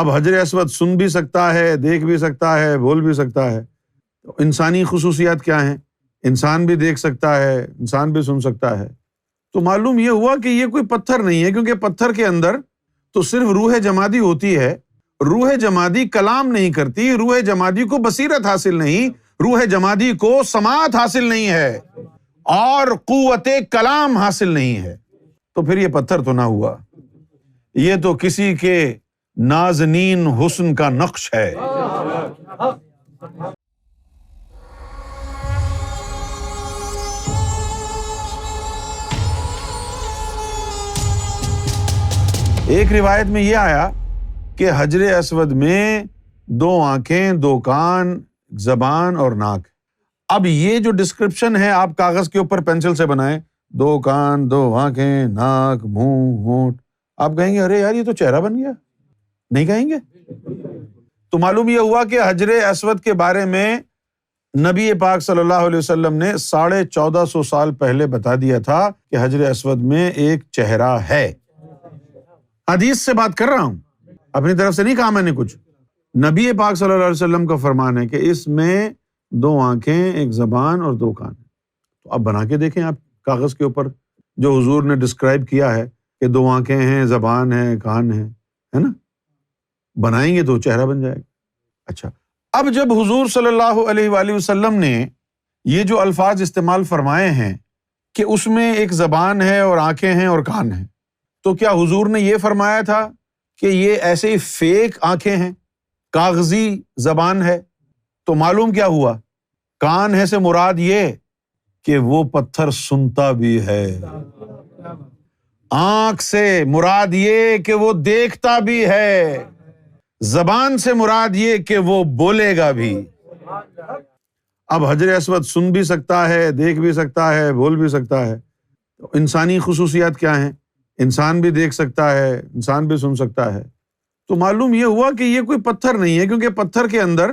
اب حجر اسود سن بھی سکتا ہے، دیکھ بھی سکتا ہے، بول بھی سکتا ہے۔ تو انسانی خصوصیات کیا ہیں؟ انسان بھی دیکھ سکتا ہے، انسان بھی سن سکتا ہے۔ تو معلوم یہ ہوا کہ یہ کوئی پتھر نہیں ہے، کیونکہ پتھر کے اندر تو صرف روح جمادی ہوتی ہے۔ روح جمادی کلام نہیں کرتی، روح جمادی کو بصیرت حاصل نہیں، روح جمادی کو سماعت حاصل نہیں ہے اور قوت کلام حاصل نہیں ہے۔ تو پھر یہ پتھر تو نہ ہوا، یہ تو کسی کے نازنین حسن کا نقش ہے۔ ایک روایت میں یہ آیا کہ حجر اسود میں 2 آنکھیں، 2 کان، زبان اور ناک۔ اب یہ جو ڈسکرپشن ہے آپ کاغذ کے اوپر پینسل سے بنائیں، 2 کان، 2 آنکھیں، ناک، منہ، ہونٹ، آپ کہیں گے ارے یار یہ تو چہرہ بن گیا، نہیں کہیں گے؟ تو معلوم یہ ہوا کہ حجر اسود کے بارے میں نبی پاک صلی اللہ علیہ وسلم نے 1450 سال پہلے بتا دیا تھا کہ حجر اسود میں ایک چہرہ ہے۔ حدیث سے بات کر رہا ہوں، اپنی طرف سے نہیں کہا میں نے کچھ۔ نبی پاک صلی اللہ علیہ وسلم کا فرمان ہے کہ اس میں 2 آنکھیں، 1 زبان اور 2 کان۔ تو اب بنا کے دیکھیں آپ کاغذ کے اوپر جو حضور نے ڈسکرائب کیا ہے کہ 2 آنکھیں ہیں، زبان ہے، کان ہے نا؟ بنائیں گے تو چہرہ بن جائے گا۔ اچھا، اب جب حضور صلی اللہ علیہ وآلہ وسلم نے یہ جو الفاظ استعمال فرمائے ہیں کہ اس میں ایک زبان ہے اور آنکھیں ہیں اور کان ہیں، تو کیا حضور نے یہ فرمایا تھا کہ یہ ایسے فیک آنکھیں ہیں، کاغذی زبان ہے؟ تو معلوم کیا ہوا، کان ہے سے مراد یہ کہ وہ پتھر سنتا بھی ہے، آنکھ سے مراد یہ کہ وہ دیکھتا بھی ہے، زبان سے مراد یہ کہ وہ بولے گا بھی۔ اب حجر اسود سن بھی سکتا ہے، دیکھ بھی سکتا ہے، بول بھی سکتا ہے۔ تو انسانی خصوصیات کیا ہیں؟ انسان بھی دیکھ سکتا ہے، انسان بھی سن سکتا ہے۔ تو معلوم یہ ہوا کہ یہ کوئی پتھر نہیں ہے، کیونکہ پتھر کے اندر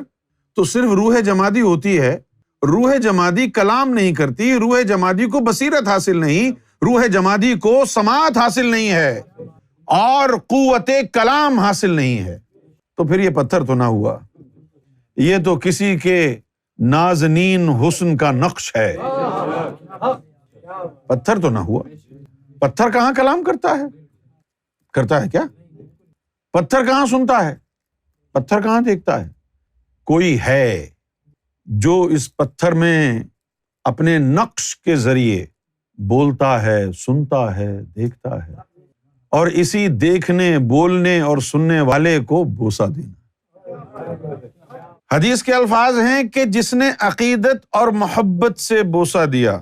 تو صرف روح جمادی ہوتی ہے۔ روح جمادی کلام نہیں کرتی، روح جمادی کو بصیرت حاصل نہیں، روح جمادی کو سماعت حاصل نہیں ہے اور قوت کلام حاصل نہیں ہے۔ تو پھر یہ پتھر تو نہ ہوا، یہ تو کسی کے نازنین حسن کا نقش ہے۔ پتھر تو نہ ہوا۔ پتھر کہاں کلام کرتا ہے؟ کرتا ہے کیا؟ پتھر کہاں سنتا ہے؟ پتھر کہاں دیکھتا ہے؟ کوئی ہے جو اس پتھر میں اپنے نقش کے ذریعے بولتا ہے، سنتا ہے، دیکھتا ہے، اور اسی دیکھنے، بولنے اور سننے والے کو بوسہ دینا۔ حدیث کے الفاظ ہیں کہ جس نے عقیدت اور محبت سے بوسہ دیا۔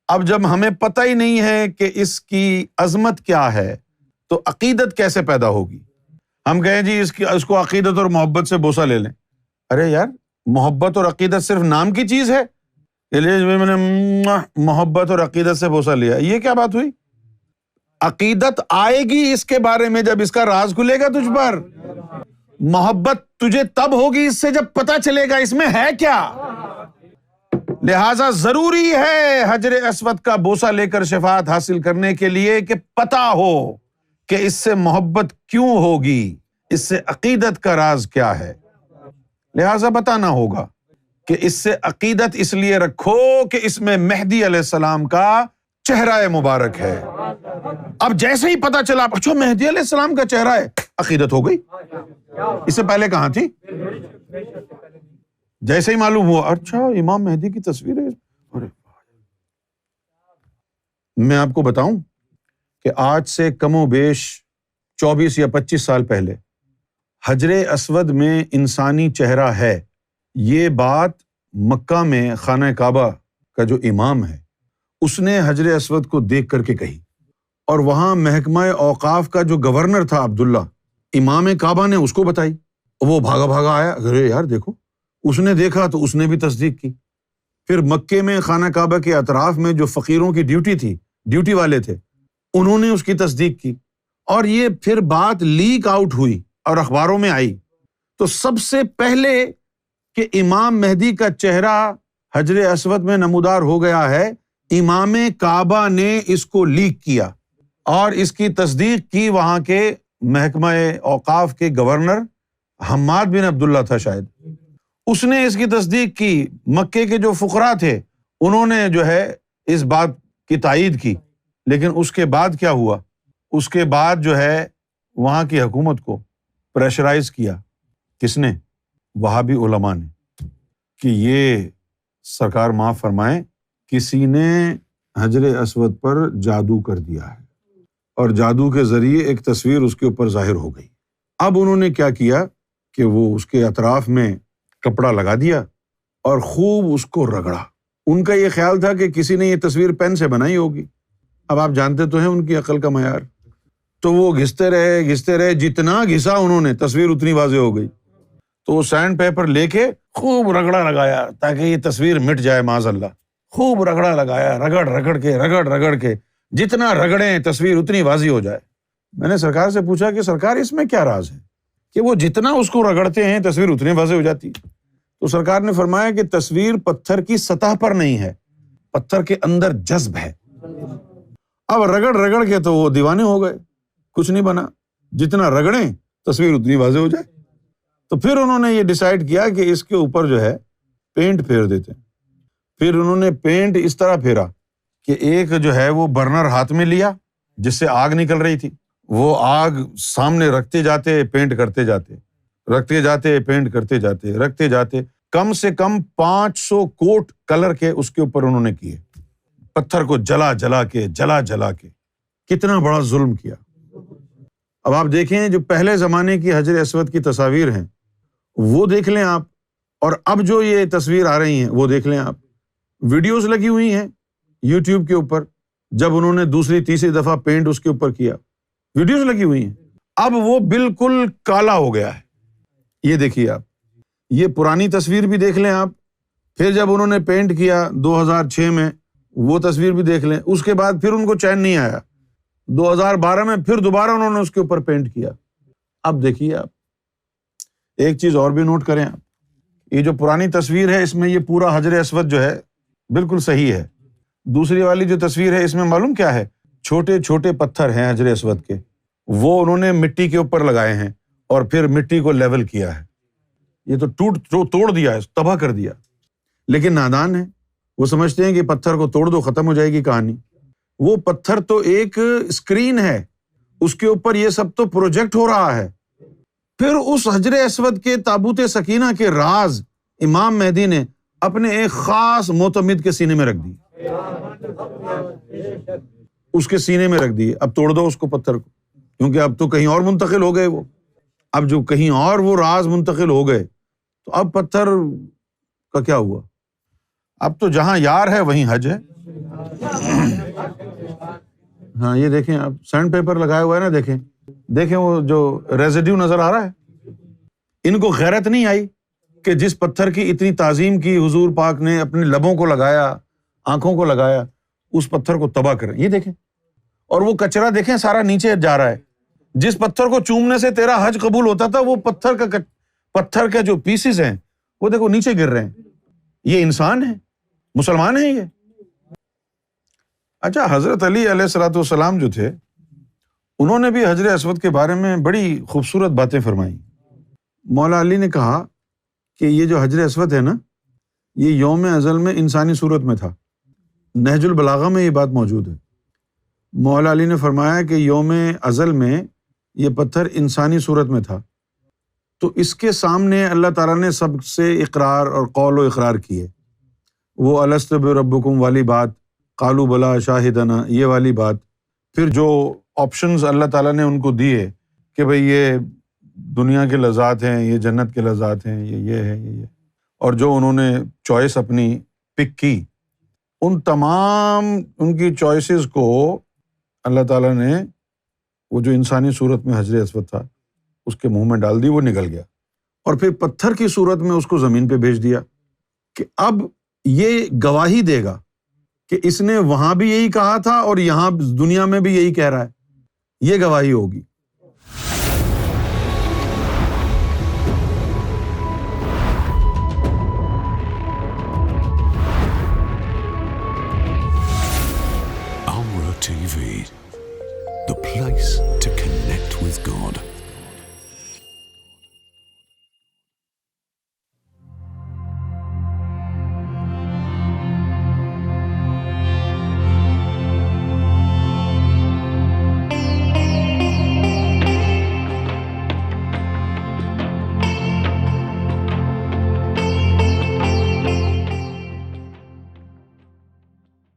اب جب ہمیں پتہ ہی نہیں ہے کہ اس کی عظمت کیا ہے تو عقیدت کیسے پیدا ہوگی؟ ہم کہیں جی اس کو عقیدت اور محبت سے بوسہ لے لیں۔ ارے یار، محبت اور عقیدت صرف نام کی چیز ہے؟ میں نے محبت اور عقیدت سے بوسہ لیا، یہ کیا بات ہوئی؟ عقیدت آئے گی اس کے بارے میں جب اس کا راز کھلے گا تجھ پر۔ محبت تجھے تب ہوگی اس سے جب پتہ چلے گا اس میں ہے کیا۔ لہٰذا ضروری ہے حجر اسود کا بوسہ لے کر شفاعت حاصل کرنے کے لیے کہ پتہ ہو کہ اس سے محبت کیوں ہوگی، اس سے عقیدت کا راز کیا ہے۔ لہٰذا بتانا ہوگا کہ اس سے عقیدت اس لیے رکھو کہ اس میں مہدی علیہ السلام کا چہرہ مبارک ہے۔ اب جیسے ہی پتہ چلا اچھا مہدی علیہ السلام کا چہرہ ہے، عقیدت ہو گئی۔ اس سے پہلے کہاں تھی؟ جیسے ہی معلوم ہوا اچھا امام مہدی کی تصویر ہے۔ میں آپ کو بتاؤں کہ آج سے کم و بیش 24 یا 25 سال پہلے حجر اسود میں انسانی چہرہ ہے، یہ بات مکہ میں خانہ کعبہ کا جو امام ہے اس نے حجر اسود کو دیکھ کر کے کہی، اور وہاں محکمہ اوقاف کا جو گورنر تھا عبداللہ، امام کعبہ نے اس کو بتائی، وہ بھاگا بھاگا آیا، ارے یار دیکھو، اس نے دیکھا تو اس نے بھی تصدیق کی۔ پھر مکے میں خانہ کعبہ کے اطراف میں جو فقیروں کی ڈیوٹی تھی، ڈیوٹی والے تھے، انہوں نے اس کی تصدیق کی، اور یہ پھر بات لیک آؤٹ ہوئی اور اخباروں میں آئی۔ تو سب سے پہلے کہ امام مہدی کا چہرہ حجر اسود میں نمودار ہو گیا ہے، امام کعبہ نے اس کو لیک کیا اور اس کی تصدیق کی وہاں کے محکمہ اوقاف کے گورنر حماد بن عبداللہ تھا شاید، اس نے اس کی تصدیق کی، مکے کے جو فقراء تھے انہوں نے جو ہے اس بات کی تائید کی، لیکن اس کے بعد کیا ہوا؟ اس کے بعد جو ہے وہاں کی حکومت کو پریشرائز کیا، کس نے؟ وہابی علماء نے، کہ یہ سرکار معاف فرمائیں کسی نے حجر اسود پر جادو کر دیا ہے، اور جادو کے ذریعے ایک تصویر اس کے اوپر ظاہر ہو گئی۔ اب انہوں نے کیا کیا کہ وہ اس کے اطراف میں کپڑا لگا دیا اور خوب اس کو رگڑا۔ ان کا یہ خیال تھا کہ کسی نے یہ تصویر پین سے بنائی ہوگی، اب آپ جانتے تو ہیں ان کی عقل کا معیار، تو وہ گھستے رہے، جتنا گھسا انہوں نے تصویر اتنی واضح ہو گئی، تو وہ سینڈ پیپر لے کے خوب رگڑا لگایا تاکہ یہ تصویر مٹ جائے معاذ اللہ، خوب رگڑا لگایا، رگڑ کے جتنا رگڑیں تصویر اتنی واضح ہو جائے۔ میں نے سرکار سے پوچھا کہ سرکار اس میں کیا راز ہے کہ وہ جتنا اس کو رگڑتے ہیں تصویر اتنی واضح ہو جاتی؟ تو سرکار نے فرمایا کہ تصویر پتھر کی سطح پر نہیں ہے، پتھر کے اندر جذب ہے۔ اب رگڑ کے تو وہ دیوانے ہو گئے، کچھ نہیں بنا، جتنا رگڑیں تصویر اتنی واضح ہو جائے۔ تو پھر انہوں نے یہ ڈیسائیڈ کیا کہ اس کے اوپر جو ہے پینٹ پھیر دیتے ہیں۔ پھر انہوں نے پینٹ اس طرح پھیرا کہ ایک جو ہے وہ برنر ہاتھ میں لیا جس سے آگ نکل رہی تھی، وہ آگ سامنے رکھتے جاتے، پینٹ کرتے جاتے، پینٹ کرتے جاتے، کم سے کم 500 کوٹ کلر کے اس کے اوپر انہوں نے کیے، پتھر کو جلا کے کتنا بڑا ظلم کیا۔ اب آپ دیکھیں جو پہلے زمانے کی حجر اسود کی تصاویر ہیں وہ دیکھ لیں آپ، اور اب جو یہ تصویر آ رہی ہیں وہ دیکھ لیں آپ، ویڈیوز لگی ہوئی ہیں یوٹیوب کے اوپر، جب انہوں نے دوسری تیسری دفعہ پینٹ اس کے اوپر کیا، ویڈیوز لگی ہوئی ہیں، اب وہ بالکل کالا ہو گیا ہے۔ یہ دیکھیے آپ، یہ پرانی تصویر بھی دیکھ لیں آپ، پھر جب انہوں نے پینٹ کیا 2006 میں وہ تصویر بھی دیکھ لیں، اس کے بعد پھر ان کو چین نہیں آیا، 2012 میں پھر دوبارہ انہوں نے اس کے اوپر پینٹ کیا۔ اب دیکھیے آپ، ایک چیز اور بھی نوٹ کریں آپ، یہ جو پرانی تصویر ہے اس میں یہ پورا حجر اسود جو ہے بالکل صحیح ہے، دوسری والی جو تصویر ہے اس میں معلوم کیا ہے؟ چھوٹے چھوٹے پتھر ہیں حجر اسود کے، وہ انہوں نے مٹی کے اوپر لگائے ہیں اور پھر مٹی کو لیول کیا ہے۔ یہ تو توڑ دیا ہے، تباہ کر دیا، لیکن نادان ہے، وہ سمجھتے ہیں کہ پتھر کو توڑ دو ختم ہو جائے گی کہانی۔ وہ پتھر تو ایک اسکرین ہے، اس کے اوپر یہ سب تو پروجیکٹ ہو رہا ہے۔ پھر اس حجر اسود کے تابوت سکینہ کے راز امام مہدی نے اپنے ایک خاص معتمد کے سینے میں رکھ دی، اس کے سینے میں رکھ دی۔ اب توڑ دو اس کو، پتھر کو، کیونکہ اب تو کہیں اور منتقل ہو گئے وہ، اب جو کہیں اور وہ راز منتقل ہو گئے تو اب پتھر کا کیا ہوا؟ اب تو جہاں یار ہے وہیں حج ہے۔ ہاں یہ دیکھیں آپ، سینڈ پیپر لگایا ہوا ہے نا، دیکھیں وہ جو ریزیڈیو نظر آ رہا ہے۔ ان کو غیرت نہیں آئی کہ جس پتھر کی اتنی تعظیم کی حضور پاک نے اپنے لبوں کو لگایا، آنکھوں کو لگایا، اس پتھر کو تباہ کریں۔ یہ دیکھیں، اور وہ کچرا دیکھیں سارا نیچے جا رہا ہے۔ جس پتھر کو چومنے سے تیرا حج قبول ہوتا تھا، وہ پتھر کے جو پیسز ہیں وہ دیکھو نیچے گر رہے ہیں۔ یہ انسان ہے؟ مسلمان ہیں یہ؟ اچھا، حضرت علی علیہ الصلوۃ والسلام جو تھے انہوں نے بھی حجر اسود کے بارے میں بڑی خوبصورت باتیں فرمائیں۔ مولا علی نے کہا کہ یہ جو حجر اسود ہے نا، یہ یوم ازل میں انسانی صورت میں تھا۔ نہج البلاغہ میں یہ بات موجود ہے۔ مولا علی نے فرمایا کہ یوم ازل میں یہ پتھر انسانی صورت میں تھا، تو اس کے سامنے اللہ تعالیٰ نے سب سے اقرار اور قول و اقرار کیے۔ وہ الست بربکم والی بات، قالوا بلا شاہدنا یہ والی بات، پھر جو آپشنز اللہ تعالیٰ نے ان کو دیے کہ بھئی یہ دنیا کے لذات ہیں، یہ جنت کے لذات ہیں، یہ ہے، یہ، اور جو انہوں نے چوائس اپنی پک کی، ان تمام ان کی چوائسز کو اللہ تعالیٰ نے وہ جو انسانی صورت میں حجر اسود تھا اس کے منہ میں ڈال دی، وہ نکل گیا، اور پھر پتھر کی صورت میں اس کو زمین پہ بھیج دیا کہ اب یہ گواہی دے گا کہ اس نے وہاں بھی یہی کہا تھا اور یہاں دنیا میں بھی یہی کہہ رہا ہے، یہ گواہی ہوگی۔